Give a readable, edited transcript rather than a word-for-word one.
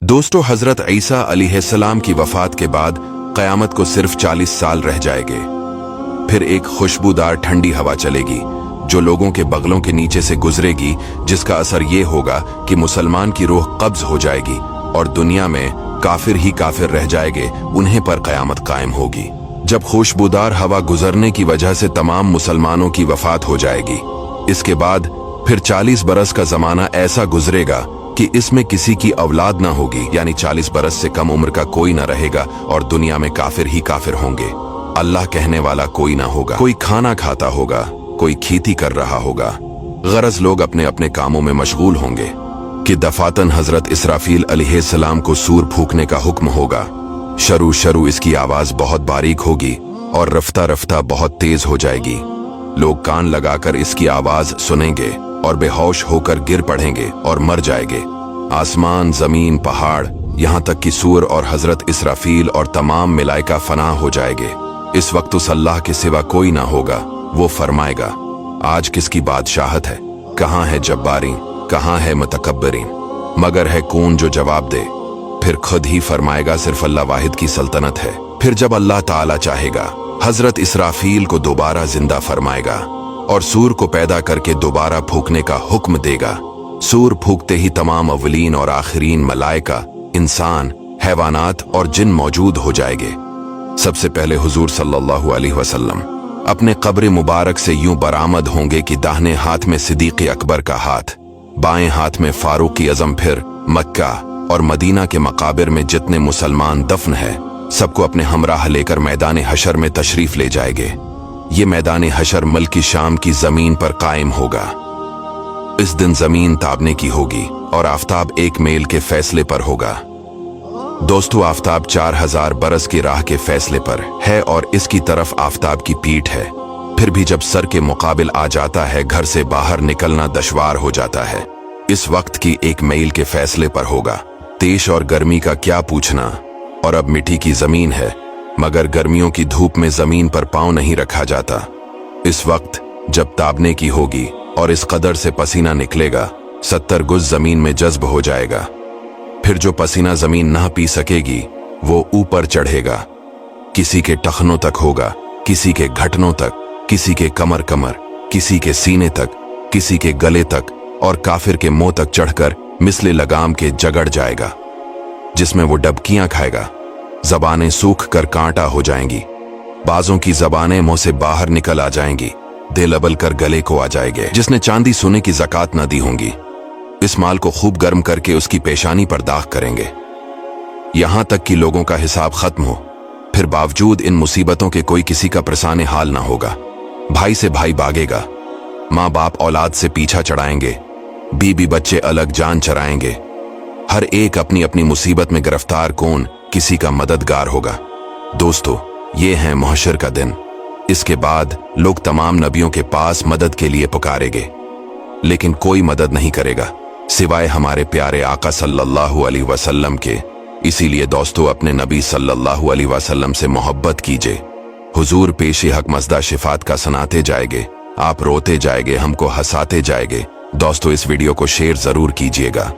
दोस्तों, हजरत ईसा अलैहिस्सलाम की वफात के बाद क़यामत को सिर्फ 40 साल रह जाएंगे। फिर एक खुशबूदार ठंडी हवा चलेगी जो लोगों के बगलों के नीचे से गुजरेगी, जिसका असर ये होगा कि मुसलमान की रूह कब्ज हो जाएगी और दुनिया में काफिर ही काफिर रह जाएंगे, उन्हें पर क़यामत कायम होगी। जब खुशबूदार हवा गुजरने की वजह से तमाम मुसलमानों की वफात हो जाएगी, इसके बाद फिर 40 बरस का जमाना ऐसा गुजरेगा कि इसमें किसी की औलाद ना होगी, यानी 40 बरस से कम उम्र का कोई ना रहेगा और दुनिया में काफिर ही काफिर होंगे। अल्लाह कहने वाला कोई ना होगा। कोई खाना खाता होगा, कोई खेती कर रहा होगा, गरज लोग अपने अपने कामों में मशगूल होंगे कि दफातन हजरत इसराफील अलैहिस्सलाम को सूर फूंकने का हुक्म होगा। शरू इसकी आवाज बहुत बारीक होगी और रफ्ता रफ्ता बहुत तेज हो जाएगी। लोग कान लगाकर इसकी आवाज सुनेंगे और बेहोश होकर गिर पड़ेंगे और मर जाएंगे। आसमान, जमीन, पहाड़, यहाँ तक कि सूर और हजरत इसराफील और तमाम मलाइका फना हो जाएंगे। इस वक्त उस अल्लाह के सिवा कोई ना होगा। वो फरमाएगा, आज किसकी बादशाहत है? कहाँ है जब्बारीन, कहाँ है मुतकब्बरीन? मगर है कौन जो जवाब दे? फिर खुद ही फरमाएगा, सिर्फ अल्लाह वाहिद की सल्तनत है। फिर जब अल्लाह ताला चाहेगा, हजरत इसराफील को दोबारा जिंदा फरमाएगा और सूर को पैदा करके दोबारा फूंकने का हुक्म देगा। सूर फूंकते ही तमाम अव्वलीन और आखिरीन मलाइका, इंसान, हैवानात और जिन मौजूद हो जाएंगे। सबसे पहले हुजूर सल्लल्लाहु अलैहि वसल्लम अपने कब्र मुबारक से यूं बरामद होंगे कि दाहिने हाथ में सिद्दीक़ अकबर का हाथ, बाएं हाथ में फारूक आज़म। फिर मक्का और मदीना के मकाबिर में जितने मुसलमान दफन है, सबको अपने हमराह लेकर मैदान हशर में तशरीफ ले जाएंगे। ये मैदान हशर मुल्क शाम की जमीन पर कायम होगा। इस दिन जमीन ताबने की होगी और आफताब एक मेल के फैसले पर होगा। दोस्तों, आफताब 4000 बरस की राह के फैसले पर है और इसकी तरफ आफताब की पीठ है। फिर भी जब सर के मुकाबिल आ जाता है, घर से बाहर निकलना दुश्वार हो जाता है। इस वक्त की एक मील के फैसले पर होगा। तेज और गर्मी का क्या पूछना, और अब मिट्टी की जमीन है, मगर गर्मियों की धूप में जमीन पर पांव नहीं रखा जाता। इस वक्त जब ताबने की होगी और इस कदर से पसीना निकलेगा, 70 गुज जमीन में जज्ब हो जाएगा। फिर जो पसीना जमीन ना पी सकेगी, वो ऊपर चढ़ेगा। किसी के टखनों तक होगा, किसी के घटनों तक, किसी के कमर, किसी के सीने तक, किसी के गले तक, और काफिर के मुंह तक चढ़कर मिसले लगाम के जगड़ जाएगा, जिसमें वो डबकियां खाएगा। जबानें सूख कर कांटा हो जाएंगी, बाजों की जबानें मुंह से बाहर निकल आ जाएंगी, दिल अबल कर गले को आ जाएंगे। जिसने चांदी सोने की ज़कात न दी होंगी, इस माल को खूब गर्म करके उसकी पेशानी पर दाग करेंगे, यहां तक कि लोगों का हिसाब खत्म हो। फिर बावजूद इन मुसीबतों के कोई किसी का परेशान हाल ना होगा। भाई से भाई भागेगा, माँ बाप औलाद से पीछा चढ़ाएंगे, बीबी बच्चे अलग जान चराएंगे। हर एक अपनी अपनी मुसीबत में गिरफ्तार, कौन किसी का मददगार होगा। दोस्तों, ये है महशर का दिन। इसके बाद लोग तमाम नबियों के पास मदद के लिए पुकारेंगे, लेकिन कोई मदद नहीं करेगा सिवाय हमारे प्यारे आका सल्लल्लाहु अलैहि वसल्लम के। इसीलिए दोस्तों, अपने नबी सल्लल्लाहु अलैहि वसल्लम से मोहब्बत कीजिए। हुजूर पेशे हक मज़दा शिफात का सुनाते जाएंगे, आप रोते जाएंगे, हमको हंसाते जाएंगे। दोस्तों, इस वीडियो को शेयर जरूर कीजिएगा।